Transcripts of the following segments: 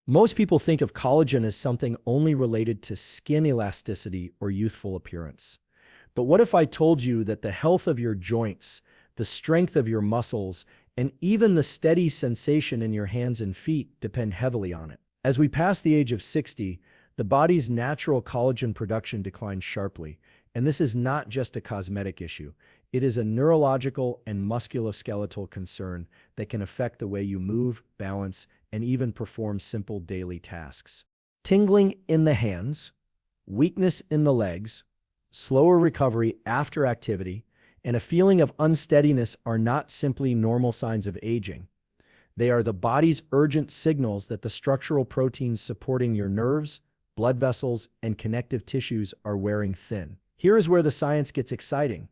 Most people think of collagen as something only related to skin elasticity or youthful appearance. But what if I told you that the health of your joints, the strength of your muscles, and even the steady sensation in your hands and feet depend heavily on it? As we pass the age of 60, the body's natural collagen production declines sharply, and this is not just a cosmetic issue. It is a neurological and musculoskeletal concern that can affect the way you move, balance, and even perform simple daily tasks. Tingling in the hands, weakness in the legs, slower recovery after activity, and a feeling of unsteadiness are not simply normal signs of aging. They are the body's urgent signals that the structural proteins supporting your nerves, blood vessels, and connective tissues are wearing thin. Here is where the science gets exciting.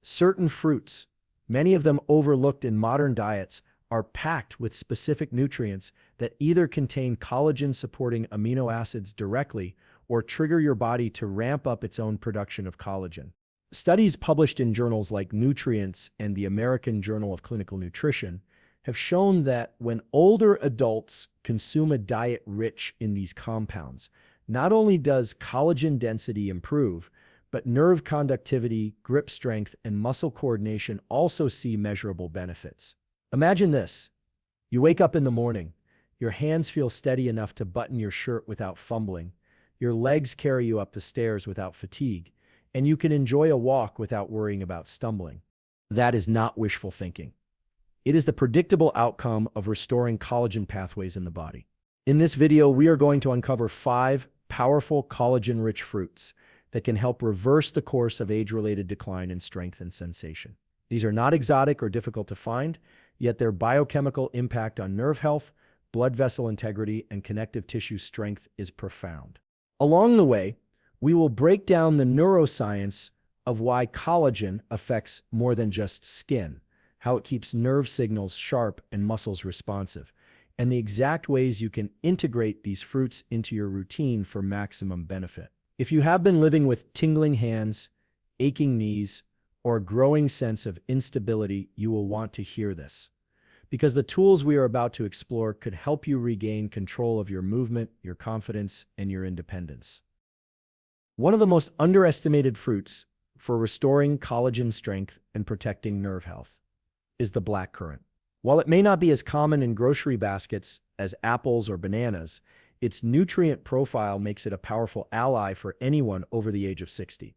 Certain fruits, many of them overlooked in modern diets, are packed with specific nutrients that either contain collagen-supporting amino acids directly or trigger your body to ramp up its own production of collagen. Studies published in journals like Nutrients and the American Journal of Clinical Nutrition have shown that when older adults consume a diet rich in these compounds, not only does collagen density improve, but nerve conductivity, grip strength, and muscle coordination also see measurable benefits. Imagine this. You wake up in the morning, your hands feel steady enough to button your shirt without fumbling, your legs carry you up the stairs without fatigue, and you can enjoy a walk without worrying about stumbling. That is not wishful thinking. It is the predictable outcome of restoring collagen pathways in the body. In this video, we are going to uncover 5 powerful collagen-rich fruits that can help reverse the course of age-related decline in strength and sensation. These are not exotic or difficult to find, yet their biochemical impact on nerve health, blood vessel integrity, and connective tissue strength is profound. Along the way, we will break down the neuroscience of why collagen affects more than just skin, how it keeps nerve signals sharp and muscles responsive, and the exact ways you can integrate these fruits into your routine for maximum benefit. If you have been living with tingling hands, aching knees, or a growing sense of instability, you will want to hear this, because the tools we are about to explore could help you regain control of your movement, your confidence, and your independence. One of the most underestimated fruits for restoring collagen strength and protecting nerve health is the blackcurrant. While it may not be as common in grocery baskets as apples or bananas, its nutrient profile makes it a powerful ally for anyone over the age of 60.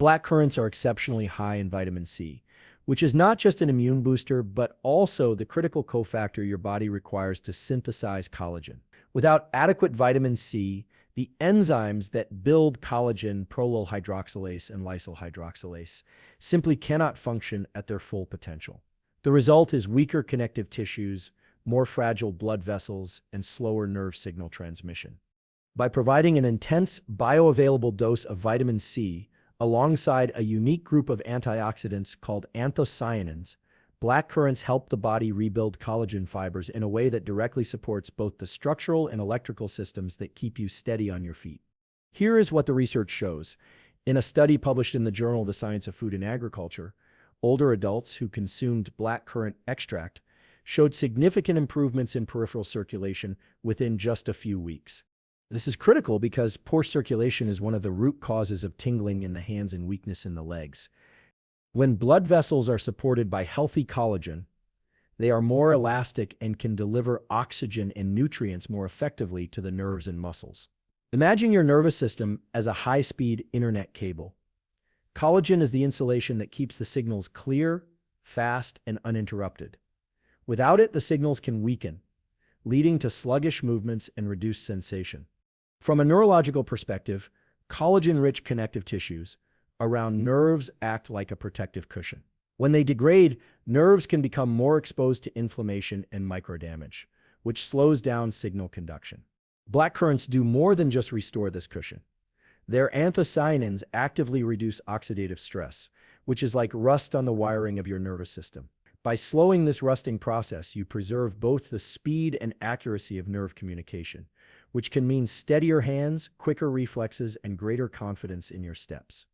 Blackcurrants are exceptionally high in vitamin C, which is not just an immune booster, but also the critical cofactor your body requires to synthesize collagen. Without adequate vitamin C, the enzymes that build collagen, prolyl hydroxylase and lysyl hydroxylase, simply cannot function at their full potential. The result is weaker connective tissues, more fragile blood vessels, and slower nerve signal transmission. By providing an intense, bioavailable dose of vitamin C, alongside a unique group of antioxidants called anthocyanins, blackcurrants help the body rebuild collagen fibers in a way that directly supports both the structural and electrical systems that keep you steady on your feet. Here is what the research shows. In a study published in the Journal of the Science of Food and Agriculture, older adults who consumed blackcurrant extract showed significant improvements in peripheral circulation within just a few weeks. This is critical because poor circulation is one of the root causes of tingling in the hands and weakness in the legs. When blood vessels are supported by healthy collagen, they are more elastic and can deliver oxygen and nutrients more effectively to the nerves and muscles. Imagine your nervous system as a high-speed internet cable. Collagen is the insulation that keeps the signals clear, fast, and uninterrupted. Without it, the signals can weaken, leading to sluggish movements and reduced sensation. From a neurological perspective, collagen-rich connective tissues around nerves act like a protective cushion. When they degrade, nerves can become more exposed to inflammation and microdamage, which slows down signal conduction. Blackcurrants do more than just restore this cushion. Their anthocyanins actively reduce oxidative stress, which is like rust on the wiring of your nervous system. By slowing this rusting process, you preserve both the speed and accuracy of nerve communication, which can mean steadier hands, quicker reflexes, and greater confidence in your steps.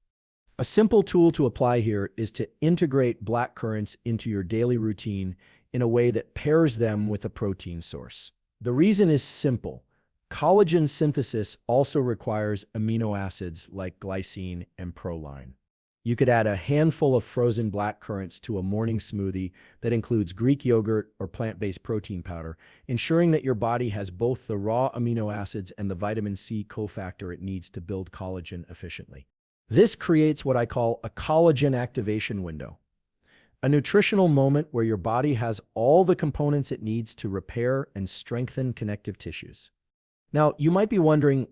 A simple tool to apply here is to integrate blackcurrants into your daily routine in a way that pairs them with a protein source. The reason is simple. Collagen synthesis also requires amino acids like glycine and proline. You could add a handful of frozen black currants to a morning smoothie that includes Greek yogurt or plant-based protein powder, ensuring that your body has both the raw amino acids and the vitamin C cofactor it needs to build collagen efficiently. This creates what I call a collagen activation window, a nutritional moment where your body has all the components it needs to repair and strengthen connective tissues. Now, you might be wondering,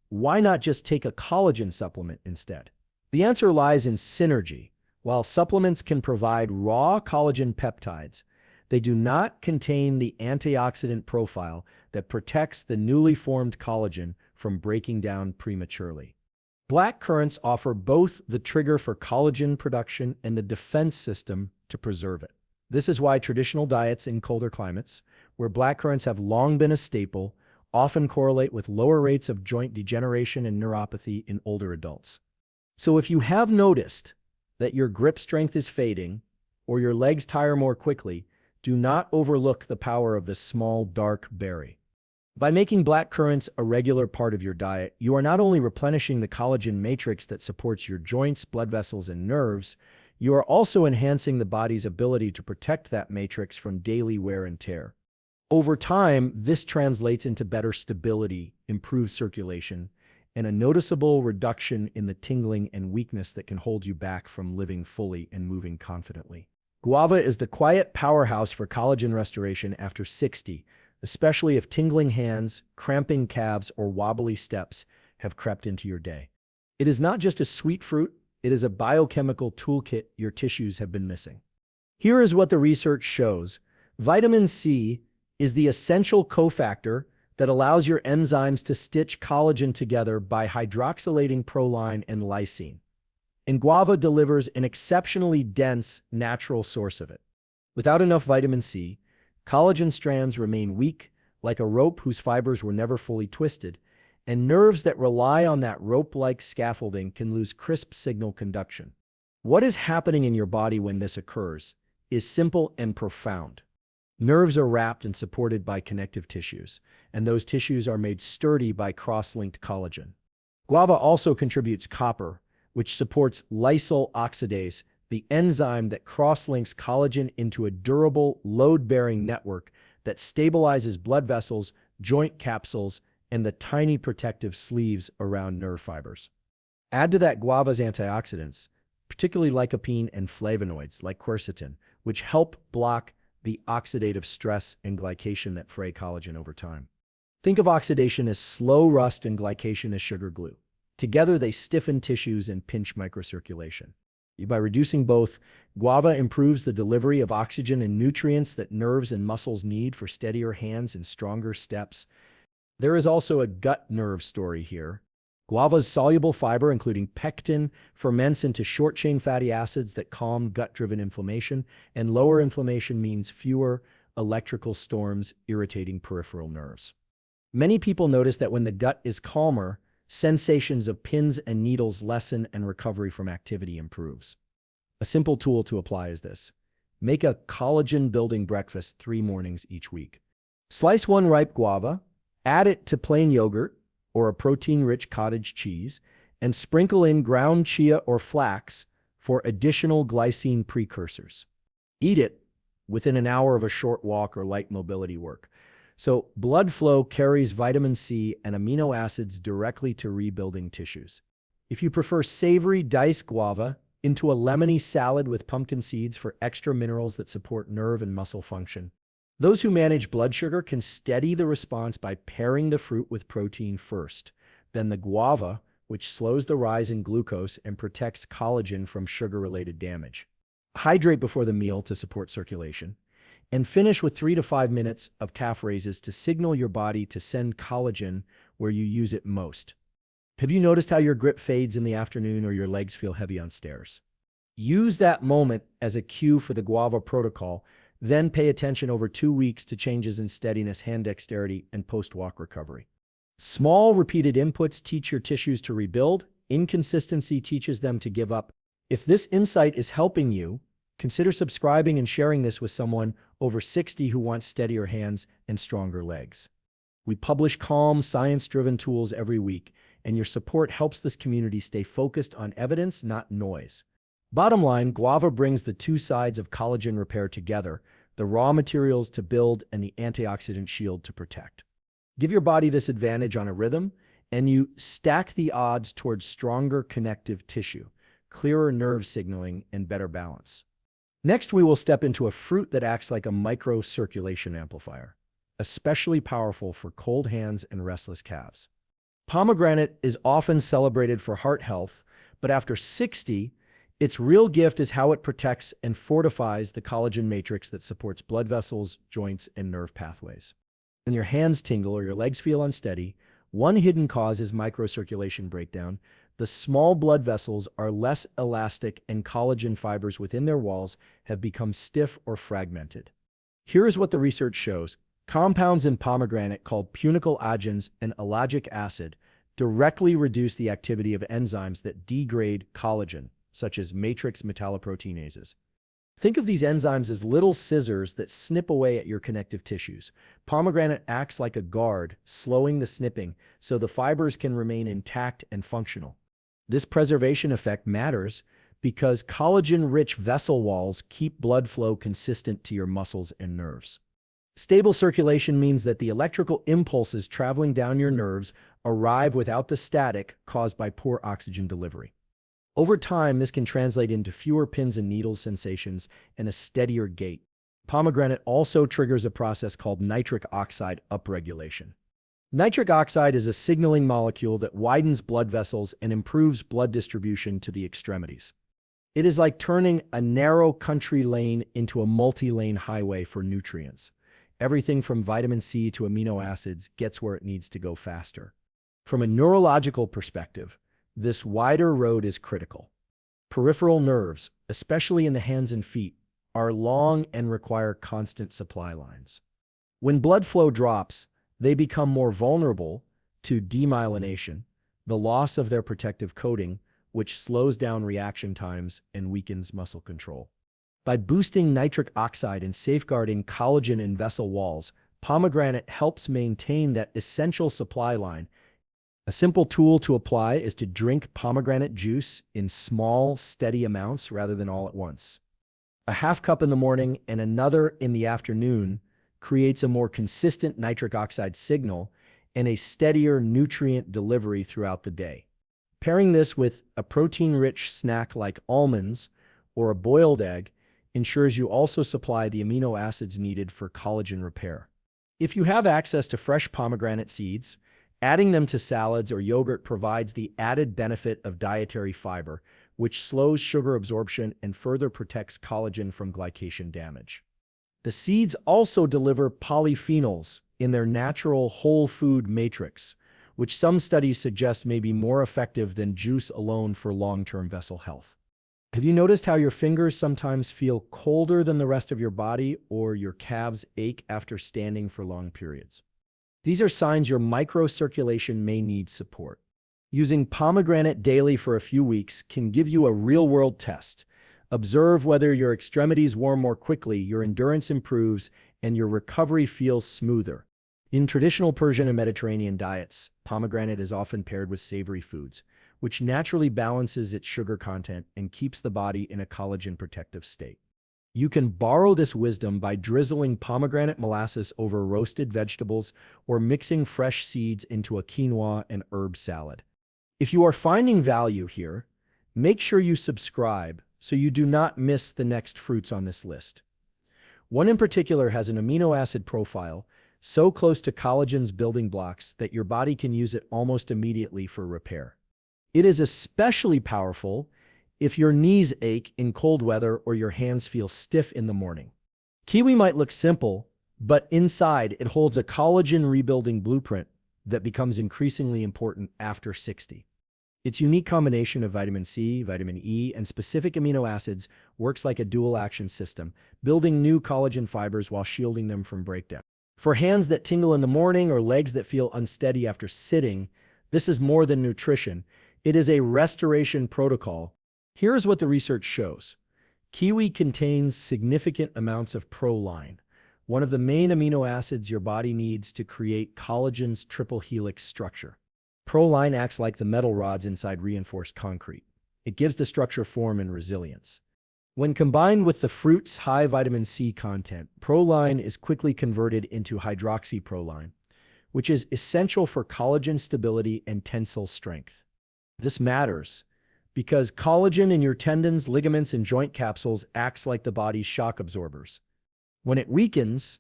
why not just take a collagen supplement instead? The answer lies in synergy. While supplements can provide raw collagen peptides, they do not contain the antioxidant profile that protects the newly formed collagen from breaking down prematurely. Black currants offer both the trigger for collagen production and the defense system to preserve it. This is why traditional diets in colder climates, where black currants have long been a staple, often correlate with lower rates of joint degeneration and neuropathy in older adults. So if you have noticed that your grip strength is fading or your legs tire more quickly, do not overlook the power of this small, dark berry. By making black currants a regular part of your diet, you are not only replenishing the collagen matrix that supports your joints, blood vessels, and nerves, you are also enhancing the body's ability to protect that matrix from daily wear and tear. Over time, this translates into better stability, improved circulation, and a noticeable reduction in the tingling and weakness that can hold you back from living fully and moving confidently. Guava is the quiet powerhouse for collagen restoration after 60, especially if tingling hands, cramping calves, or wobbly steps have crept into your day. It is not just a sweet fruit, it is a biochemical toolkit your tissues have been missing. Here is what the research shows. Vitamin C is the essential cofactor that allows your enzymes to stitch collagen together by hydroxylating proline and lysine. And guava delivers an exceptionally dense, natural source of it. Without enough vitamin C, collagen strands remain weak, like a rope whose fibers were never fully twisted, and nerves that rely on that rope-like scaffolding can lose crisp signal conduction. What is happening in your body when this occurs is simple and profound. Nerves are wrapped and supported by connective tissues, and those tissues are made sturdy by cross-linked collagen. Guava also contributes copper, which supports lysyl oxidase, the enzyme that cross-links collagen into a durable, load-bearing network that stabilizes blood vessels, joint capsules, and the tiny protective sleeves around nerve fibers. Add to that guava's antioxidants, particularly lycopene and flavonoids like quercetin, which help block the oxidative stress and glycation that fray collagen over time. Think of oxidation as slow rust and glycation as sugar glue. Together, they stiffen tissues and pinch microcirculation. By reducing both, guava improves the delivery of oxygen and nutrients that nerves and muscles need for steadier hands and stronger steps. There is also a gut nerve story here. Guava's soluble fiber, including pectin, ferments into short-chain fatty acids that calm gut-driven inflammation, and lower inflammation means fewer electrical storms irritating peripheral nerves. Many people notice that when the gut is calmer, sensations of pins and needles lessen and recovery from activity improves. A simple tool to apply is this. Make a collagen-building breakfast 3 mornings each week. Slice 1 ripe guava, add it to plain yogurt, or a protein-rich cottage cheese, and sprinkle in ground chia or flax for additional glycine precursors. Eat it within an hour of a short walk or light mobility work. So blood flow carries vitamin C and amino acids directly to rebuilding tissues. If you prefer savory, dice guava into a lemony salad with pumpkin seeds for extra minerals that support nerve and muscle function. Those who manage blood sugar can steady the response by pairing the fruit with protein first, then the guava, which slows the rise in glucose and protects collagen from sugar-related damage. Hydrate before the meal to support circulation, and finish with 3 to 5 minutes of calf raises to signal your body to send collagen where you use it most. Have you noticed how your grip fades in the afternoon or your legs feel heavy on stairs? Use that moment as a cue for the guava protocol. Then pay attention over 2 weeks to changes in steadiness, hand dexterity, and post-walk recovery. Small, repeated inputs teach your tissues to rebuild. Inconsistency teaches them to give up. If this insight is helping you, consider subscribing and sharing this with someone over 60 who wants steadier hands and stronger legs. We publish calm, science-driven tools every week, and your support helps this community stay focused on evidence, not noise. Bottom line, guava brings the two sides of collagen repair together, the raw materials to build and the antioxidant shield to protect. Give your body this advantage on a rhythm, and you stack the odds towards stronger connective tissue, clearer nerve signaling, and better balance. Next, we will step into a fruit that acts like a micro-circulation amplifier, especially powerful for cold hands and restless calves. Pomegranate is often celebrated for heart health, but after 60, its real gift is how it protects and fortifies the collagen matrix that supports blood vessels, joints, and nerve pathways. When your hands tingle or your legs feel unsteady, one hidden cause is microcirculation breakdown. The small blood vessels are less elastic and collagen fibers within their walls have become stiff or fragmented. Here is what the research shows. Compounds in pomegranate called punicalagins and ellagic acid directly reduce the activity of enzymes that degrade collagen, such as matrix metalloproteinases. Think of these enzymes as little scissors that snip away at your connective tissues. Pomegranate acts like a guard, slowing the snipping so the fibers can remain intact and functional. This preservation effect matters because collagen-rich vessel walls keep blood flow consistent to your muscles and nerves. Stable circulation means that the electrical impulses traveling down your nerves arrive without the static caused by poor oxygen delivery. Over time, this can translate into fewer pins and needles sensations and a steadier gait. Pomegranate also triggers a process called nitric oxide upregulation. Nitric oxide is a signaling molecule that widens blood vessels and improves blood distribution to the extremities. It is like turning a narrow country lane into a multi-lane highway for nutrients. Everything from vitamin C to amino acids gets where it needs to go faster. From a neurological perspective, this wider road is critical. Peripheral nerves, especially in the hands and feet, are long and require constant supply lines. When blood flow drops, they become more vulnerable to demyelination, the loss of their protective coating, which slows down reaction times and weakens muscle control. By boosting nitric oxide and safeguarding collagen in vessel walls, pomegranate helps maintain that essential supply line. A simple tool to apply is to drink pomegranate juice in small, steady amounts rather than all at once. A half cup in the morning and another in the afternoon creates a more consistent nitric oxide signal and a steadier nutrient delivery throughout the day. Pairing this with a protein-rich snack like almonds or a boiled egg ensures you also supply the amino acids needed for collagen repair. If you have access to fresh pomegranate seeds, adding them to salads or yogurt provides the added benefit of dietary fiber, which slows sugar absorption and further protects collagen from glycation damage. The seeds also deliver polyphenols in their natural whole food matrix, which some studies suggest may be more effective than juice alone for long-term vessel health. Have you noticed how your fingers sometimes feel colder than the rest of your body or your calves ache after standing for long periods? These are signs your microcirculation may need support. Using pomegranate daily for a few weeks can give you a real-world test. Observe whether your extremities warm more quickly, your endurance improves, and your recovery feels smoother. In traditional Persian and Mediterranean diets, pomegranate is often paired with savory foods, which naturally balances its sugar content and keeps the body in a collagen-protective state. You can borrow this wisdom by drizzling pomegranate molasses over roasted vegetables or mixing fresh seeds into a quinoa and herb salad. If you are finding value here, make sure you subscribe so you do not miss the next fruits on this list. One in particular has an amino acid profile so close to collagen's building blocks that your body can use it almost immediately for repair. It is especially powerful if your knees ache in cold weather or your hands feel stiff in the morning. Kiwi might look simple, but inside it holds a collagen rebuilding blueprint that becomes increasingly important after 60. Its unique combination of vitamin C, vitamin E, and specific amino acids works like a dual-action system, building new collagen fibers while shielding them from breakdown. For hands that tingle in the morning or legs that feel unsteady after sitting, this is more than nutrition. It is a restoration protocol. Here is what the research shows. Kiwi contains significant amounts of proline, one of the main amino acids your body needs to create collagen's triple helix structure. Proline acts like the metal rods inside reinforced concrete. It gives the structure form and resilience. When combined with the fruit's high vitamin C content, proline is quickly converted into hydroxyproline, which is essential for collagen stability and tensile strength. This matters because collagen in your tendons, ligaments, and joint capsules acts like the body's shock absorbers. When it weakens,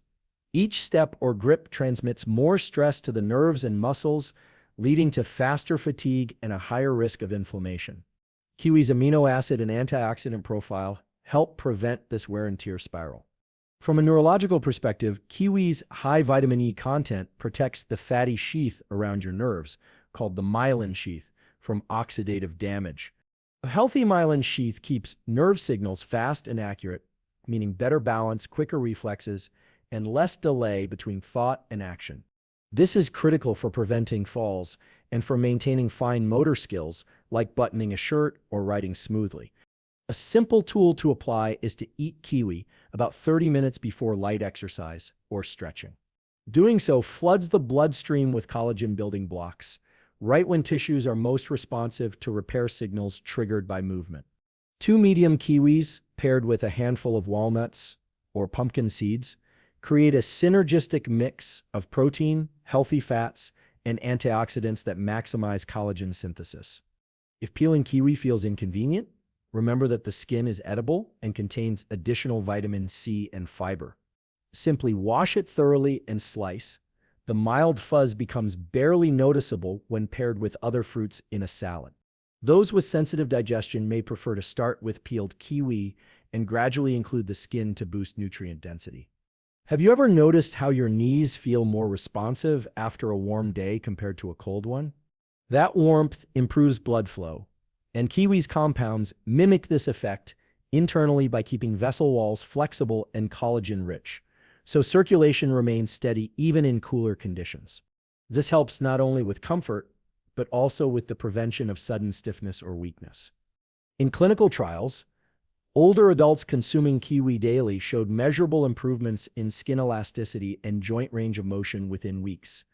each step or grip transmits more stress to the nerves and muscles, leading to faster fatigue and a higher risk of inflammation. Kiwi's amino acid and antioxidant profile help prevent this wear and tear spiral. From a neurological perspective, kiwi's high vitamin E content protects the fatty sheath around your nerves, called the myelin sheath, from oxidative damage. A healthy myelin sheath keeps nerve signals fast and accurate, meaning better balance, quicker reflexes, and less delay between thought and action. This is critical for preventing falls and for maintaining fine motor skills like buttoning a shirt or writing smoothly. A simple tool to apply is to eat kiwi about 30 minutes before light exercise or stretching. Doing so floods the bloodstream with collagen-building blocks, right when tissues are most responsive to repair signals triggered by movement. 2 medium kiwis paired with a handful of walnuts or pumpkin seeds create a synergistic mix of protein, healthy fats, and antioxidants that maximize collagen synthesis. If peeling kiwi feels inconvenient, remember that the skin is edible and contains additional vitamin C and fiber. Simply wash it thoroughly and slice. The mild fuzz becomes barely noticeable when paired with other fruits in a salad. Those with sensitive digestion may prefer to start with peeled kiwi and gradually include the skin to boost nutrient density. Have you ever noticed how your knees feel more responsive after a warm day compared to a cold one? That warmth improves blood flow, and kiwi's compounds mimic this effect internally by keeping vessel walls flexible and collagen-rich, so circulation remains steady even in cooler conditions. This helps not only with comfort, but also with the prevention of sudden stiffness or weakness. In clinical trials, older adults consuming kiwi daily showed measurable improvements in skin elasticity and joint range of motion within weeks.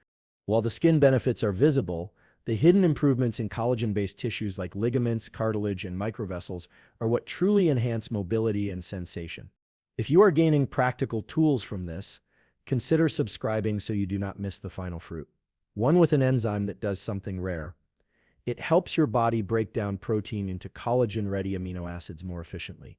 While the skin benefits are visible, the hidden improvements in collagen-based tissues like ligaments, cartilage, and microvessels are what truly enhance mobility and sensation. If you are gaining practical tools from this, consider subscribing so you do not miss the final fruit. One with an enzyme that does something rare. It helps your body break down protein into collagen-ready amino acids more efficiently.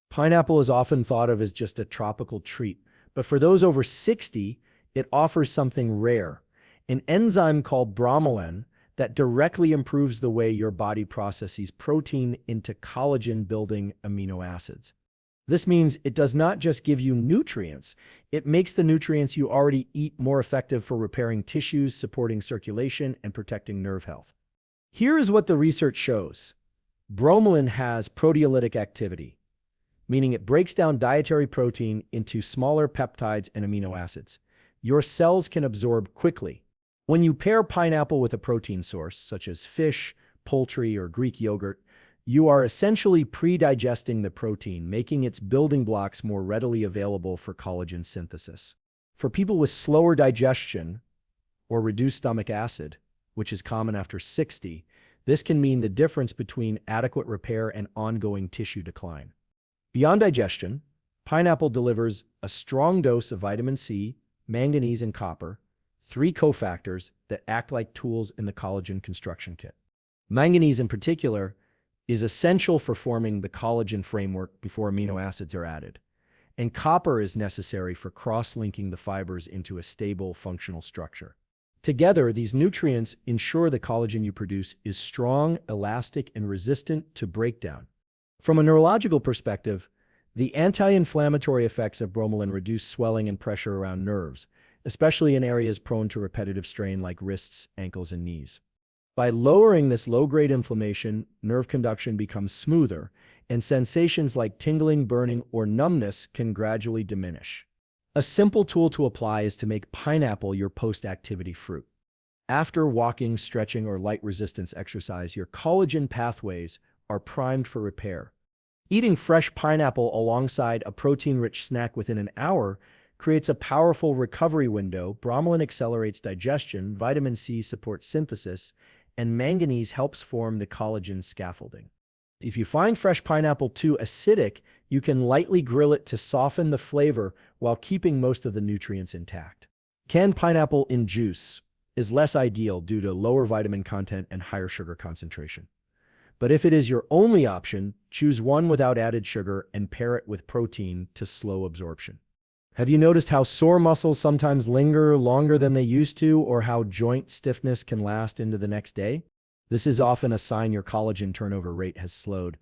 Pineapple is often thought of as just a tropical treat, but for those over 60, it offers something rare, an enzyme called bromelain that directly improves the way your body processes protein into collagen-building amino acids. This means it does not just give you nutrients, it makes the nutrients you already eat more effective for repairing tissues, supporting circulation, and protecting nerve health. Here is what the research shows. Bromelain has proteolytic activity, meaning it breaks down dietary protein into smaller peptides and amino acids your cells can absorb quickly. When you pair pineapple with a protein source, such as fish, poultry, or Greek yogurt, you are essentially pre-digesting the protein, making its building blocks more readily available for collagen synthesis. For people with slower digestion or reduced stomach acid, which is common after 60, this can mean the difference between adequate repair and ongoing tissue decline. Beyond digestion, pineapple delivers a strong dose of vitamin C, manganese, and copper, 3 cofactors that act like tools in the collagen construction kit. Manganese, in particular, is essential for forming the collagen framework before amino acids are added, and copper is necessary for cross-linking the fibers into a stable, functional structure. Together, these nutrients ensure the collagen you produce is strong, elastic, and resistant to breakdown. From a neurological perspective, the anti-inflammatory effects of bromelain reduce swelling and pressure around nerves, especially in areas prone to repetitive strain like wrists, ankles, and knees. By lowering this low-grade inflammation, nerve conduction becomes smoother, and sensations like tingling, burning, or numbness can gradually diminish. A simple tool to apply is to make pineapple your post-activity fruit. After walking, stretching, or light resistance exercise, your collagen pathways are primed for repair. Eating fresh pineapple alongside a protein-rich snack within an hour creates a powerful recovery window, bromelain accelerates digestion, vitamin C supports synthesis, and manganese helps form the collagen scaffolding. If you find fresh pineapple too acidic, you can lightly grill it to soften the flavor while keeping most of the nutrients intact. Canned pineapple in juice is less ideal due to lower vitamin content and higher sugar concentration. But if it is your only option, choose one without added sugar and pair it with protein to slow absorption. Have you noticed how sore muscles sometimes linger longer than they used to, or how joint stiffness can last into the next day? This is often a sign your collagen turnover rate has slowed.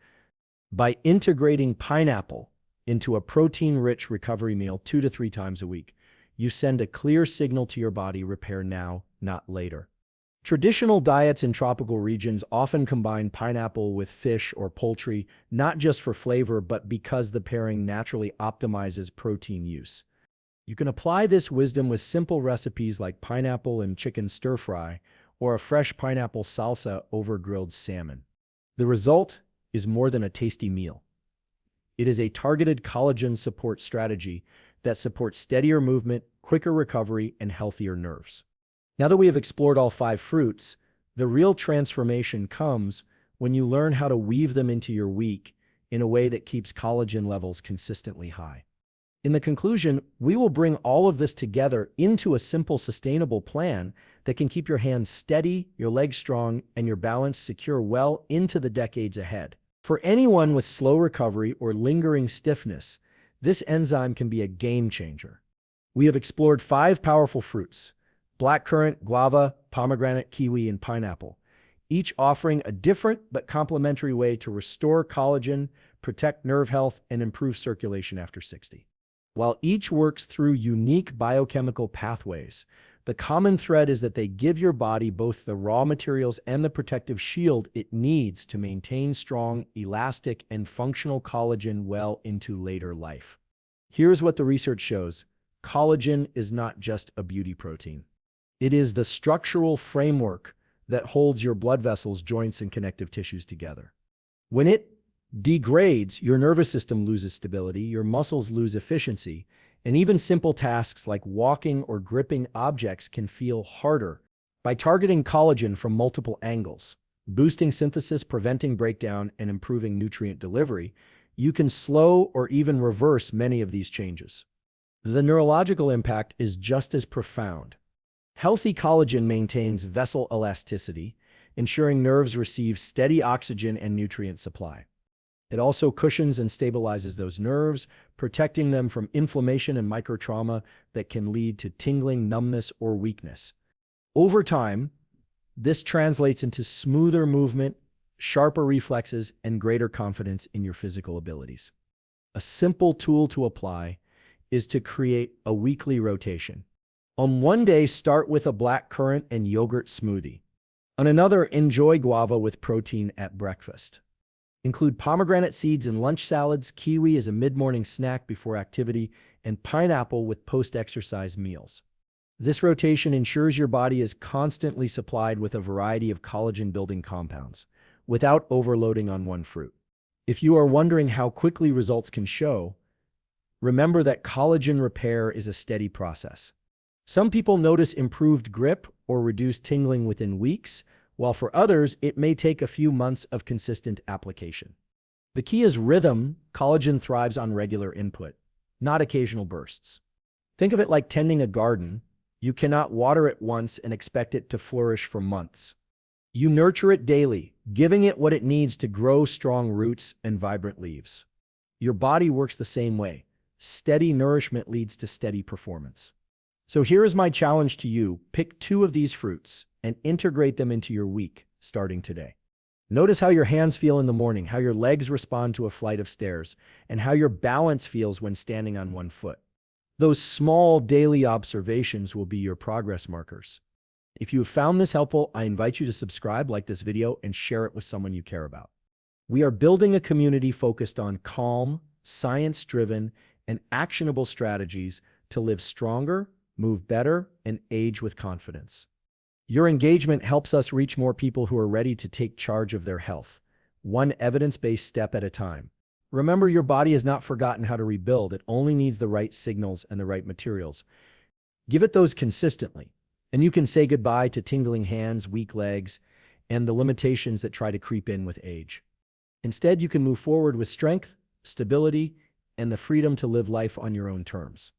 By integrating pineapple into a protein-rich recovery meal 2 to 3 times a week, you send a clear signal to your body: repair now, not later. Traditional diets in tropical regions often combine pineapple with fish or poultry, not just for flavor, but because the pairing naturally optimizes protein use. You can apply this wisdom with simple recipes like pineapple and chicken stir-fry, or a fresh pineapple salsa over grilled salmon. The result is more than a tasty meal. It is a targeted collagen support strategy that supports steadier movement, quicker recovery, and healthier nerves. Now that we have explored all 5 fruits, the real transformation comes when you learn how to weave them into your week in a way that keeps collagen levels consistently high. In the conclusion, we will bring all of this together into a simple, sustainable plan that can keep your hands steady, your legs strong, and your balance secure well into the decades ahead. For anyone with slow recovery or lingering stiffness, this enzyme can be a game changer. We have explored 5 powerful fruits: blackcurrant, guava, pomegranate, kiwi, and pineapple, each offering a different but complementary way to restore collagen, protect nerve health, and improve circulation after 60. While each works through unique biochemical pathways, the common thread is that they give your body both the raw materials and the protective shield it needs to maintain strong, elastic, and functional collagen well into later life. Here's what the research shows: collagen is not just a beauty protein. It is the structural framework that holds your blood vessels, joints, and connective tissues together. When it degrades, your nervous system loses stability, your muscles lose efficiency, and even simple tasks like walking or gripping objects can feel harder. By targeting collagen from multiple angles, boosting synthesis, preventing breakdown, and improving nutrient delivery, you can slow or even reverse many of these changes. The neurological impact is just as profound. Healthy collagen maintains vessel elasticity, ensuring nerves receive steady oxygen and nutrient supply. It also cushions and stabilizes those nerves, protecting them from inflammation and microtrauma that can lead to tingling, numbness, or weakness. Over time, this translates into smoother movement, sharper reflexes, and greater confidence in your physical abilities. A simple tool to apply is to create a weekly rotation. On one day, start with a blackcurrant and yogurt smoothie. On another, enjoy guava with protein at breakfast. Include pomegranate seeds in lunch salads, kiwi as a mid-morning snack before activity, and pineapple with post-exercise meals. This rotation ensures your body is constantly supplied with a variety of collagen-building compounds, without overloading on one fruit. If you are wondering how quickly results can show, remember that collagen repair is a steady process. Some people notice improved grip or reduced tingling within weeks, while for others, it may take a few months of consistent application. The key is rhythm. Collagen thrives on regular input, not occasional bursts. Think of it like tending a garden. You cannot water it once and expect it to flourish for months. You nurture it daily, giving it what it needs to grow strong roots and vibrant leaves. Your body works the same way. Steady nourishment leads to steady performance. So here is my challenge to you: pick 2 of these fruits and integrate them into your week, starting today. Notice how your hands feel in the morning, how your legs respond to a flight of stairs, and how your balance feels when standing on one foot. Those small daily observations will be your progress markers. If you have found this helpful, I invite you to subscribe, like this video, and share it with someone you care about. We are building a community focused on calm, science-driven, and actionable strategies to live stronger, move better, and age with confidence. Your engagement helps us reach more people who are ready to take charge of their health, one evidence-based step at a time. Remember, your body has not forgotten how to rebuild. It only needs the right signals and the right materials. Give it those consistently, and you can say goodbye to tingling hands, weak legs, and the limitations that try to creep in with age. Instead, you can move forward with strength, stability, and the freedom to live life on your own terms.